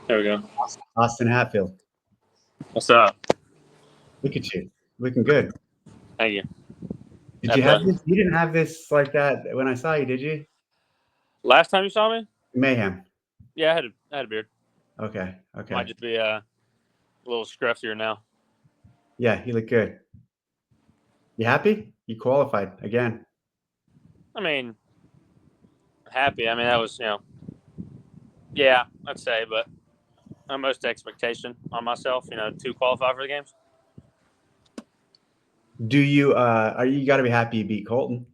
There we go. Austin Hatfield. What's up? Look at you. Looking good. Thank you. Did you have this? You didn't have this like that when I saw you, did you? Last time you saw me? Mayhem. Yeah, I had a beard. Okay. Might just be a little scruffier now. Yeah, you look good. You happy? You qualified again. I mean, happy. I mean, that was, yeah, I'd say, but almost expectation on myself, to qualify for the games. Do you are you got to be happy you beat Colton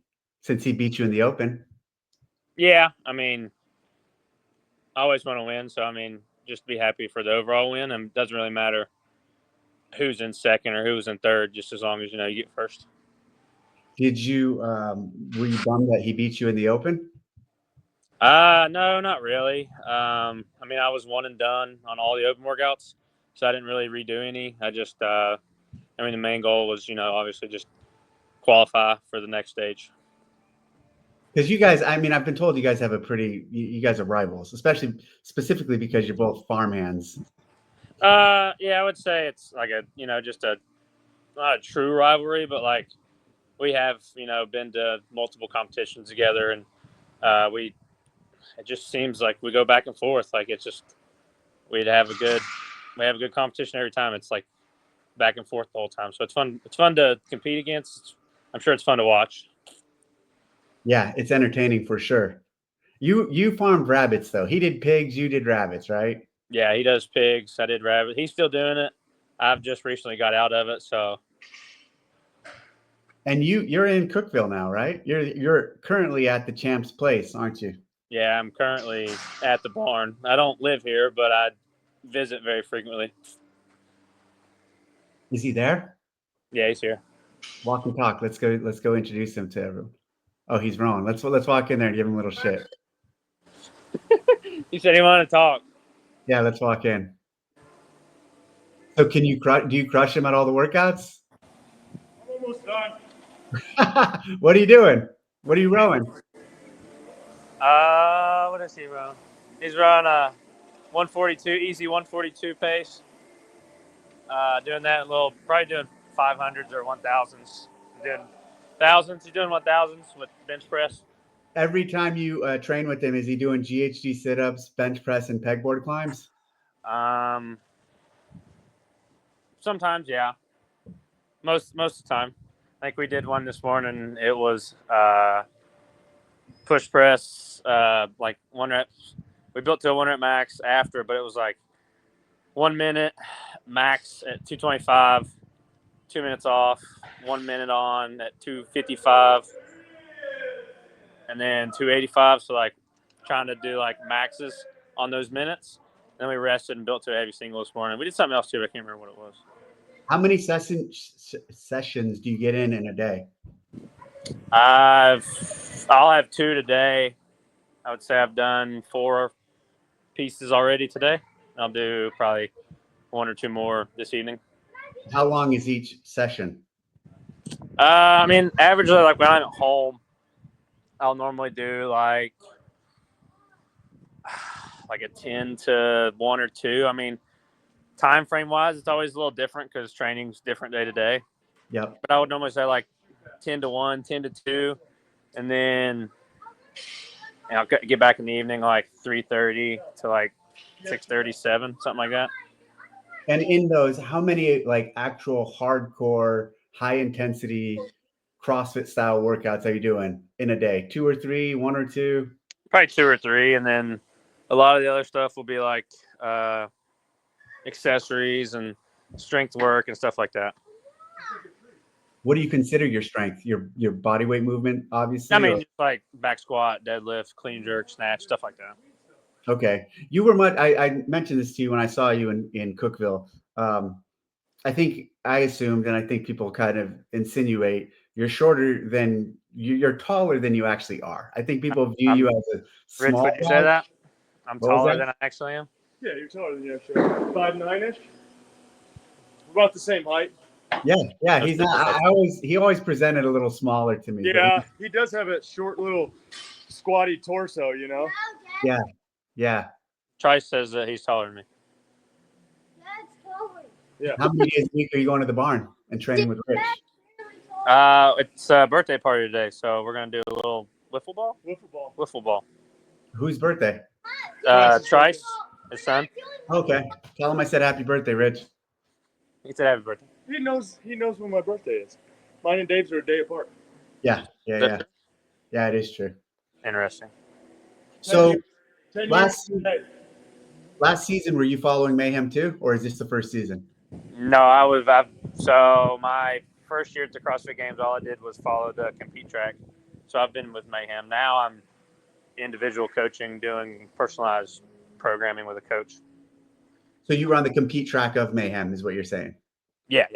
since he beat you in the Open? Yeah, I mean, I always want to win, so I mean, just be happy for the overall win, and it doesn't really matter who's in second or who's in third, just as long as you get first. Did you were you bummed that he beat you in the Open? No, not really. I mean, I was one and done on all the open workouts, so I didn't really redo any. I just, I mean, the main goal was, obviously just qualify for the next stage. Because you guys, I mean, I've been told you guys have you guys are rivals, specifically because you're both farmhands. Yeah, I would say it's like just not a true rivalry, but like we have, been to multiple competitions together, and it just seems like we go back and forth. Like it's just we have a good competition every time. It's like back and forth the whole time. So it's fun. It's fun to compete against. I'm sure it's fun to watch. Yeah, it's entertaining for sure. You farmed rabbits though. He did pigs, you did rabbits, right? Yeah, he does pigs. I did rabbit. He's still doing it. I've just recently got out of it, so. And you're in Cookeville now, right? You're currently at the Champ's Place, aren't you? Yeah, I'm currently at the barn. I don't live here, but I visit very frequently. Is he there? Yeah, he's here. Walk and talk. Let's go introduce him to everyone. Oh, he's wrong. Let's walk in there and give him a little shit. He said he wanted to talk. Yeah, let's walk in. So do you crush him at all the workouts? I'm almost done. What are you doing? What are you rowing? What is he rowing? He's rowing 142, easy 142 pace. Doing that probably doing 500s or 1000s. Doing thousands. He's doing 1000s with bench press. Every time you train with him, is he doing GHD sit-ups, bench press, and pegboard climbs? Sometimes, yeah. Most of the time. I think we did one this morning. It was push press, like 1 rep. We built to a 1 rep max after, but it was like 1 minute max at 225, 2 minutes off, 1 minute on at 255, and then 285. So like trying to do like maxes on those minutes. Then we rested and built to a heavy single this morning. We did something else too, but I can't remember what it was. How many sessions do you get in a day? I'll have 2 today. I would say I've done 4 pieces already today. I'll do probably 1 or 2 more this evening. How long is each session? I mean, averagely, like when I'm at home, I'll normally do like a 10 to 1 or 2. I mean, time frame wise, it's always a little different because training's different day to day. Yep. But I would normally say like 10 to 1, 10 to 2, and then I'll get back in the evening like 3:30 to like 6:37, something like that. And in those, how many like actual hardcore, high intensity CrossFit style workouts are you doing in a day? 2 or 3, 1 or 2? Probably 2 or 3, and then a lot of the other stuff will be like accessories and strength work and stuff like that. What do you consider your strength? Your body weight movement, obviously? I mean, just like back squat, deadlift, clean jerk, snatch, stuff like that. Okay. You were much. I mentioned this to you when I saw you in Cookeville. I think I assumed, and I think people kind of insinuate you're you're taller than you actually are. I think people view you as a small. Rich, would you say that? I'm taller than I actually am. Yeah, you're taller than you actually are. 5'9"-ish. We're about the same height. Yeah. He's not. He always presented a little smaller to me. Yeah, he does have a short little squatty torso, Yeah. Trice says that he's taller than me. Yeah. How many days a week are you going to the barn and training with Rich? It's a birthday party today, so we're gonna do a little wiffle ball. Wiffle ball. Wiffle ball. Whose birthday? Trice, his son. Okay. Tell him I said happy birthday, Rich. He said happy birthday. He knows when my birthday is. Mine and Dave's are a day apart. Yeah. Yeah. It is true. Interesting. So 10 last years today. last season, were you following Mayhem too, or is this the first season? No, so my first year at the CrossFit Games, all I did was follow the compete track. So I've been with Mayhem. Now I'm individual coaching, doing personalized programming with a coach. So you were on the compete track of Mayhem, is what you're saying? Yeah.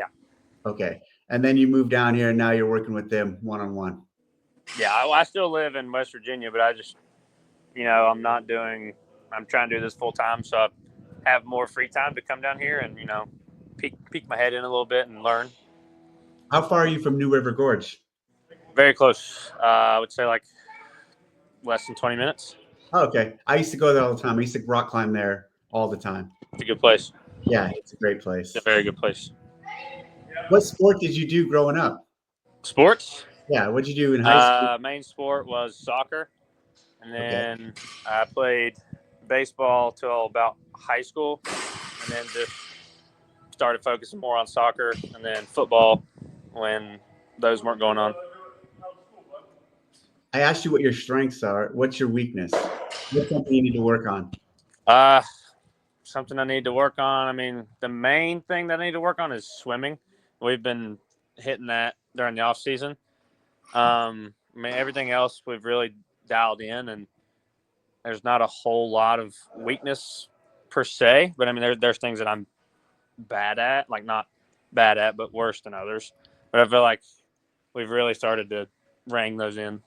Okay. And then you moved down here, and now you're working with them one-on-one. Yeah, I still live in West Virginia, but I just, I'm trying to do this full time, so I have more free time to come down here and, peek my head in a little bit and learn. How far are you from New River Gorge? Very close. I would say like less than 20 minutes. Oh, okay. I used to go there all the time. I used to rock climb there all the time. It's a good place. Yeah, it's a great place. It's a very good place. What sport did you do growing up? Sports? Yeah, what did you do in high school? Main sport was soccer. And then I played baseball till about high school. And then just started focusing more on soccer and then football when those weren't going on. I asked you what your strengths are. What's your weakness? What's something you need to work on? Something I need to work on. I mean, the main thing that I need to work on is swimming. We've been hitting that during the off season. Everything else we've really dialed in, and there's not a whole lot of weakness per se. But I mean, there's things that I'm bad at, like not bad at, but worse than others. But I feel like we've really started to rein those in.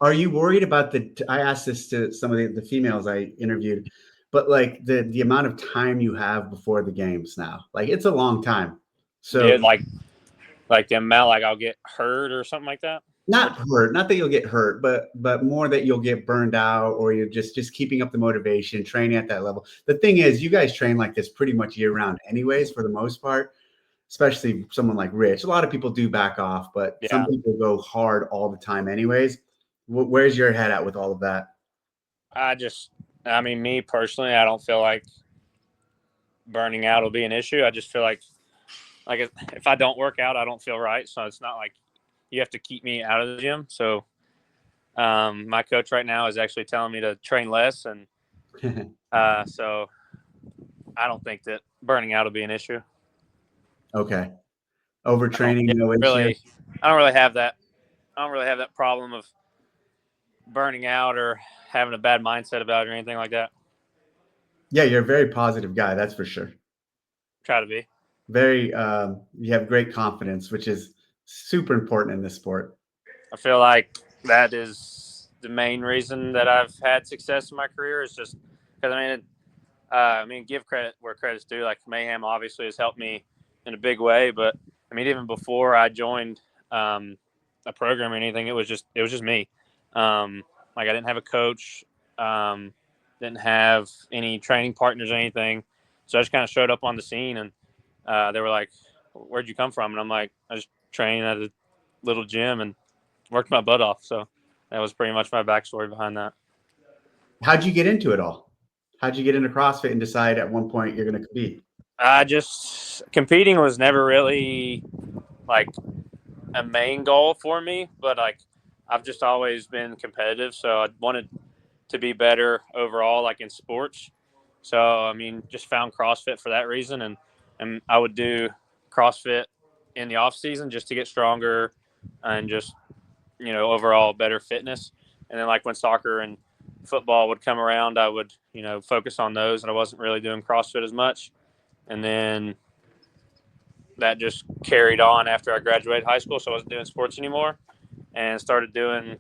Are you worried about I asked this to some of the females I interviewed, but like the amount of time you have before the games now, like it's a long time. So yeah, like the amount, like I'll get hurt or something like that. Not hurt, not that you'll get hurt, but more that you'll get burned out, or you're just keeping up the motivation, training at that level. The thing is, you guys train like this pretty much year round anyways, for the most part, especially someone like Rich. A lot of people do back off, but some people go hard all the time anyways. Where's your head at with all of that? Me personally, I don't feel like burning out will be an issue. I just feel like if I don't work out, I don't feel right. So it's not like you have to keep me out of the gym. So my coach right now is actually telling me to train less. And so I don't think that burning out will be an issue. Okay. Overtraining, no issue. I don't really have that problem of burning out or having a bad mindset about it or anything like that. Yeah, you're a very positive guy. That's for sure. Try to be. Very, you have great confidence, which is super important in this sport. I feel like that is the main reason that I've had success in my career, is just because give credit where credit's due. Like Mayhem obviously has helped me in a big way, but I mean, even before I joined a program or anything, it was just me. I didn't have a coach, didn't have any training partners or anything, so I just kind of showed up on the scene, and they were like, "Where'd you come from?" And I'm like, "I just trained at a little gym and worked my butt off." So that was pretty much my backstory behind that. How'd you get into it all? How'd you get into CrossFit and decide at one point you're going to compete? Competing was never really like a main goal for me, but like I've just always been competitive. So I wanted to be better overall, like in sports. So, I mean, just found CrossFit for that reason. And I would do CrossFit in the off season just to get stronger and just, overall better fitness. And then like when soccer and football would come around, I would, focus on those, and I wasn't really doing CrossFit as much. And then that just carried on after I graduated high school. So I wasn't doing sports anymore and started doing,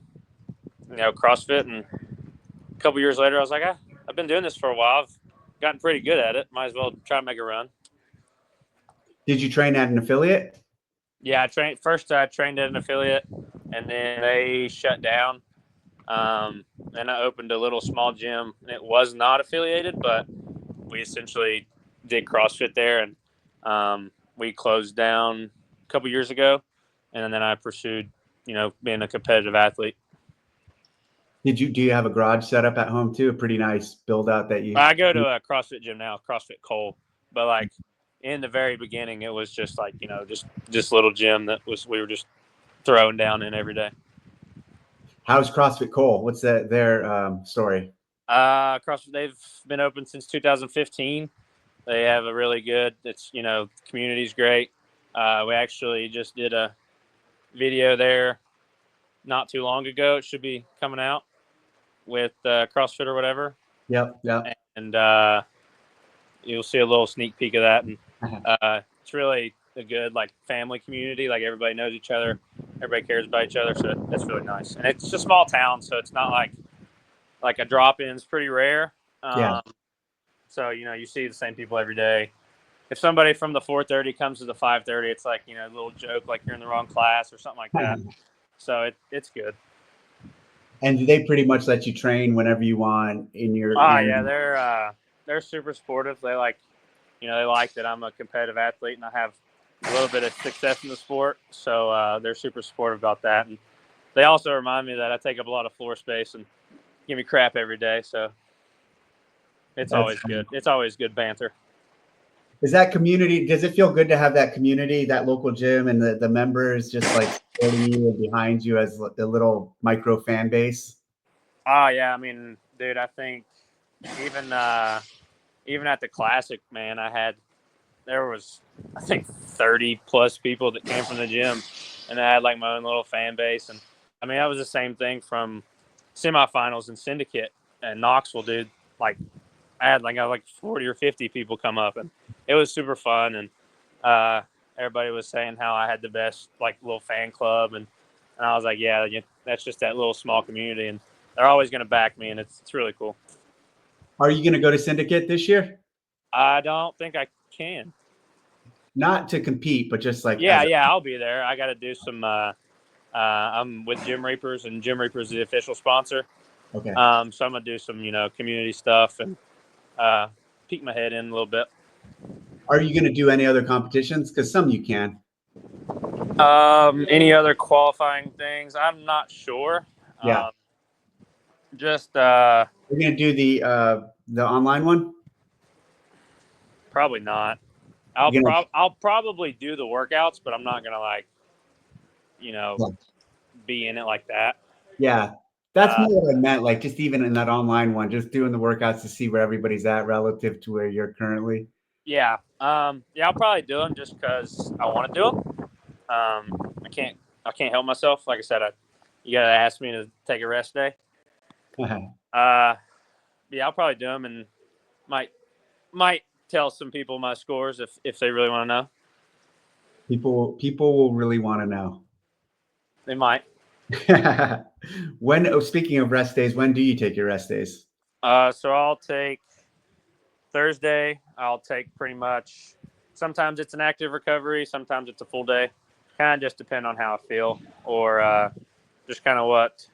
CrossFit. And a couple years later, I was like, I've been doing this for a while. I've gotten pretty good at it. Might as well try to make a run. Did you train at an affiliate? Yeah, I trained at an affiliate, and then they shut down. And I opened a little small gym, and it was not affiliated, but we essentially did CrossFit there. And We closed down a couple years ago, and then I pursued, being a competitive athlete. Do you have a garage set up at home too? A pretty nice build out that you. I go to a CrossFit gym now, CrossFit Cole, but like in the very beginning, it was just like just little gym that we were just throwing down in every day. How's CrossFit Cole? What's their story? CrossFit, they've been open since 2015. They have a really good. Community's great. We actually just did a video there not too long ago. It should be coming out with CrossFit or whatever. Yep. And you'll see a little sneak peek of that. And it's really a good family community. Like everybody knows each other, everybody cares about each other. So that's really nice. And it's a small town, so it's not like a drop-in is pretty rare. So you see the same people every day. If somebody from the 4:30 comes to the 5:30, it's like a little joke, like you're in the wrong class or something like that. So it's good. And do they pretty much let you train whenever you want in your? Yeah, they're super supportive. They they like that I'm a competitive athlete and I have a little bit of success in the sport. So they're super supportive about that. And they also remind me that I take up a lot of floor space and give me crap every day. So it's always good. It's always good banter. Is that community? Does it feel good to have that community, that local gym, and the members just supporting you and behind you as the little micro fan base? Oh yeah, I mean, dude, I think even at the Classic, man, there was I think 30 plus people that came from the gym, and I had my own little fan base. And I mean, that was the same thing from semifinals and Syndicate and Knoxville, dude. I had 40 or 50 people come up, and it was super fun. And everybody was saying how I had the best little fan club, and I was like, yeah, that's just that little small community, and they're always going to back me, and it's really cool. Are you going to go to Syndicate this year? I don't think I can. Not to compete, but just I'll be there. I got to do some. I'm with Gym Reapers, and Gym Reapers is the official sponsor. Okay. So I'm gonna do some community stuff and peek my head in a little bit. Are you going to do any other competitions? Because some you can. Any other qualifying things? I'm not sure. Yeah. We're going to do the online one? Probably not. I'll probably do the workouts, but I'm not gonna be in it like that. Yeah. That's more what I meant. Just even in that online one, just doing the workouts to see where everybody's at relative to where you're currently. Yeah. I'll probably do them just because I want to do them. I can't help myself. Like I said, you gotta ask me to take a rest day. I'll probably do them and might tell some people my scores if they really want to know. People will really want to know. They might. Speaking of rest days, when do you take your rest days? So I'll take Thursday. I'll take pretty much. Sometimes it's an active recovery. Sometimes it's a full day. Kind of just depend on how I feel, or just kind of what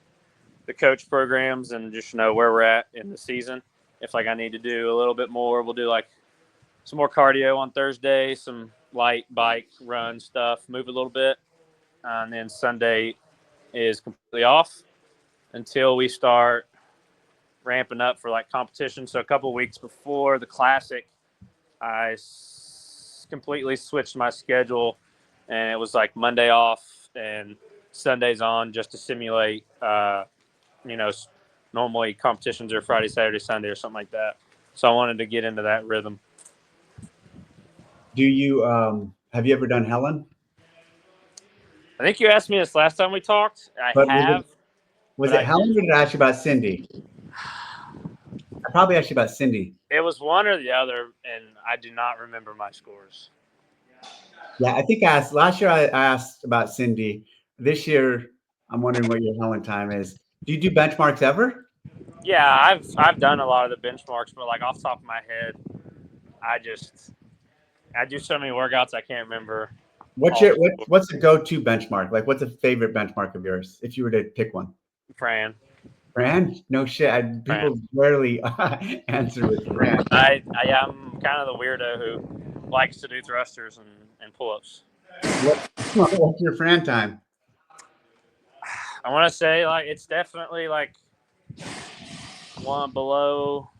the coach programs and just where we're at in the season. If I need to do a little bit more, we'll do some more cardio on Thursday, some light bike run stuff, move a little bit, and then Sunday is completely off until we start ramping up for competition. So a couple of weeks before the Classic, I completely switched my schedule, and it was Monday off and Sundays on, just to simulate normally competitions are Friday, Saturday, Sunday or something like that. So I wanted to get into that rhythm. Do you have you ever done Helen? I think you asked me this last time we talked. I have. Was it Helen, or did I ask you about Cindy? I probably asked you about Cindy. It was one or the other, and I do not remember my scores. Yeah, I think last year I asked about Cindy. This year, I'm wondering what your Helen time is. Do you do benchmarks ever? Yeah, I've done a lot of the benchmarks, but off the top of my head, I do so many workouts I can't remember. What's a go-to benchmark? What's a favorite benchmark of yours if you were to pick one? Fran? No shit. People rarely answer with Fran. I'm kind of the weirdo who likes to do thrusters and pull-ups. What's your Fran time? I want to say like it's definitely like one below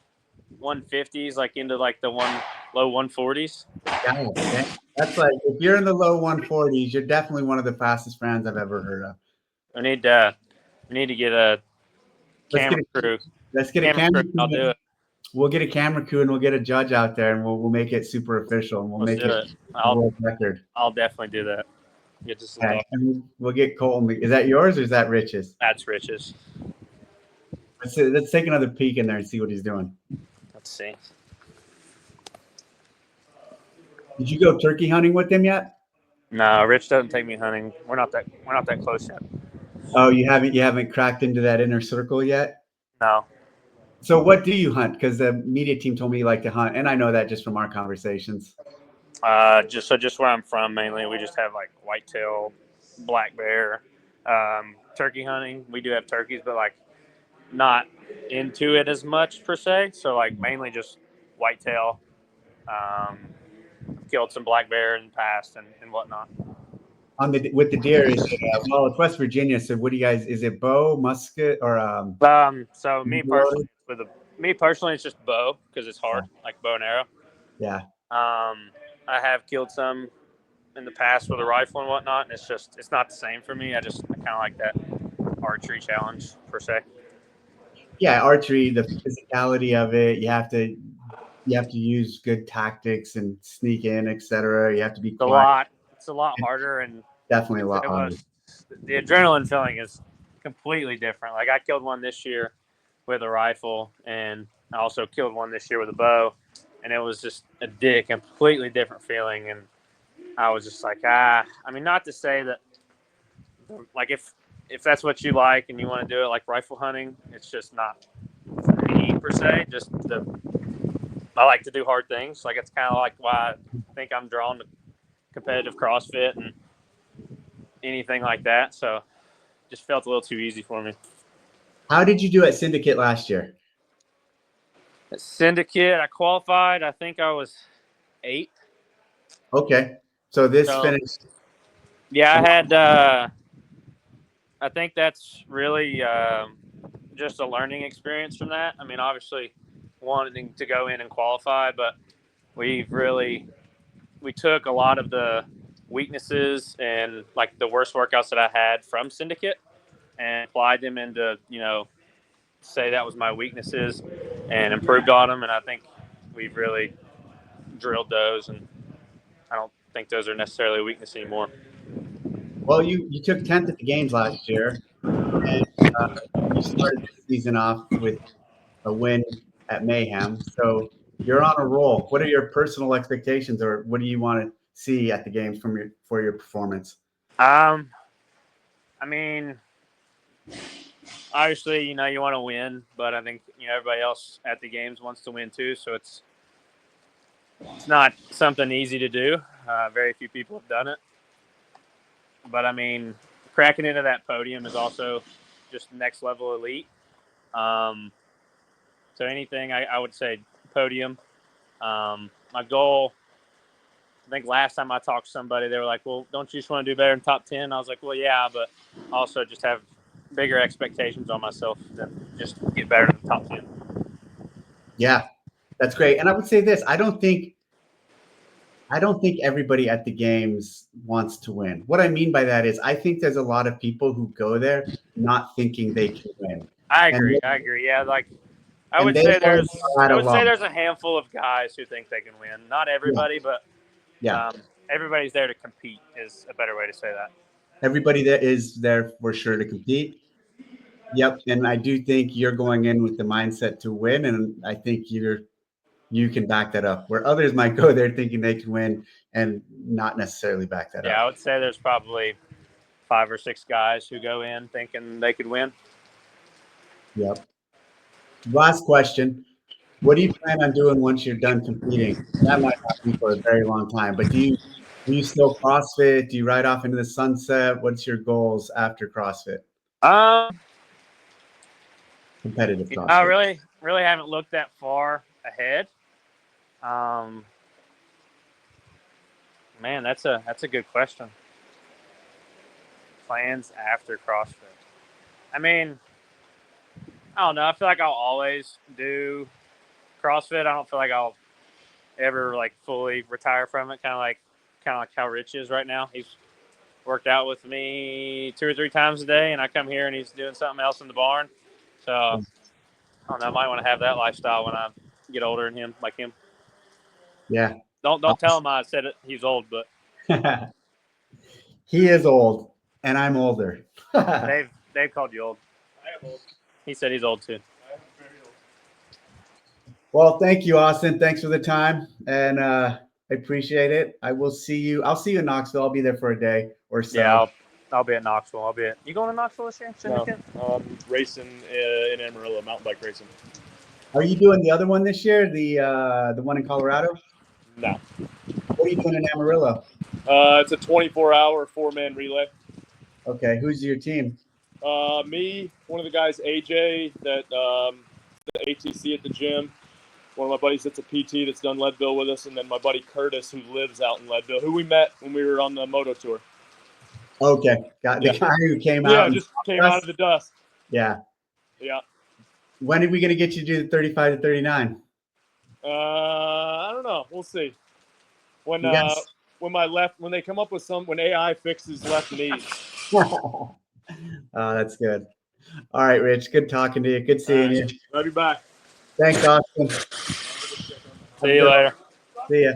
150s, like into like the low 140s. Yeah, that's like if you're in the low 140s, you're definitely one of the fastest Frans I've ever heard of. We need to get a camera crew. Let's get a camera crew. I'll do it. We'll get a camera crew and we'll get a judge out there and we'll make it super official and we'll Let's make do it a world record. I'll definitely do that. Get this. Okay. And we'll get Colton. Is that yours or is that Rich's? That's Rich's. Let's take another peek in there and see what he's doing. Let's see. Did you go turkey hunting with him yet? No, Rich doesn't take me hunting. We're not that close yet. Oh, you haven't cracked into that inner circle yet? No. So what do you hunt? Because the media team told me you like to hunt, and I know that just from our conversations. Just where I'm from, mainly we just have like whitetail, black bear, turkey hunting. We do have turkeys, but like not into it as much per se. So like mainly just whitetail. Killed some black bear in the past and whatnot. With the deer, well, it's West Virginia. So what do you guys? Is it bow, musket, or So me personally, it's just bow because it's hard, like bow and arrow. Yeah. I have killed some in the past with a rifle and whatnot, and it's not the same for me. I kind of like that archery challenge per se. Yeah, archery, the physicality of it. You have to use good tactics and sneak in, etc. You have to be quiet. It's a lot harder, and definitely a lot harder. The adrenaline feeling is completely different. Like I killed one this year with a rifle, and I also killed one this year with a bow, and it was just a completely different feeling. And I was just like, I mean, not to say that, like if that's what you like and you want to do it like rifle hunting, it's just not for me per se. I like to do hard things. Like it's kind of like why I think I'm drawn to competitive CrossFit and anything like that. So it just felt a little too easy for me. How did you do at Syndicate last year? At Syndicate, I qualified. I think I was 8th. Okay. So finished. Yeah, I had, I think that's really just a learning experience from that. I mean, obviously wanting to go in and qualify, but we took a lot of the weaknesses and like the worst workouts that I had from Syndicate and applied them into, say that was my weaknesses and improved on them. And I think we've really drilled those, and I don't think those are necessarily a weakness anymore. Well, you took 10th at the games last year, and you started the season off with a win at Mayhem. So you're on a roll. What are your personal expectations, or what do you want to see at the games for your performance? I mean, obviously, you want to win, but I think everybody else at the games wants to win too. So it's not something easy to do. Very few people have done it. But I mean, cracking into that podium is also just next level elite. So anything, I would say podium. My goal, I think last time I talked to somebody, they were like, well, don't you just want to do better in top 10? I was like, well, yeah, but also just have bigger expectations on myself than just get better in the top 10. Yeah, that's great. And I would say this, I don't think everybody at the games wants to win. What I mean by that is I think there's a lot of people who go there not thinking they can win. I agree. Yeah, like I would say there's a handful of guys who think they can win. Not everybody, but everybody's there to compete is a better way to say that. Everybody that is there for sure to compete. Yep, and I do think you're going in with the mindset to win, and I think you can back that up. Where others might go there thinking they can win and not necessarily back that up. Yeah, I would say there's probably 5 or 6 guys who go in thinking they could win. Yep. Last question. What do you plan on doing once you're done competing? That might not be for a very long time, but do you still CrossFit? Do you ride off into the sunset? What's your goals after CrossFit? Competitive CrossFit. I really haven't looked that far ahead. Man, that's a good question. Plans after CrossFit. I mean, I don't know. I feel like I'll always do CrossFit. I don't feel like I'll ever like fully retire from it. Kind of like how Rich is right now. He's worked out with me 2 or 3 times a day, and I come here and he's doing something else in the barn. So I don't know. I might want to have that lifestyle when I get older and him like him. Yeah. Don't tell him I said it. He's old, but He is old, and I'm older. Dave called you old. I am old. He said he's old too. I am very old. Well, thank you, Austin. Thanks for the time, and I appreciate it. I'll see you in Knoxville. I'll be there for a day or so. Yeah, I'll be at Knoxville. You going to Knoxville this year? No, racing in Amarillo, mountain bike racing. Are you doing the other one this year? The one in Colorado? No. What are you doing in Amarillo? It's a 24-hour 4-man relay. Okay, who's your team? Me, one of the guys, AJ, that the ATC at the gym. One of my buddies that's a PT that's done Leadville with us, and then my buddy Curtis, who lives out in Leadville, who we met when we were on the moto tour. Okay, got the guy who came out. Yeah, just came out of the dust. Yeah. Yeah. When are we going to get you to do the 35 to 39? I don't know. We'll see. When they come up with when AI fixes left knees. Oh, that's good. All right, Rich. Good talking to you. Good seeing you. Love you. Bye. Thanks, Austin. See you later. See ya.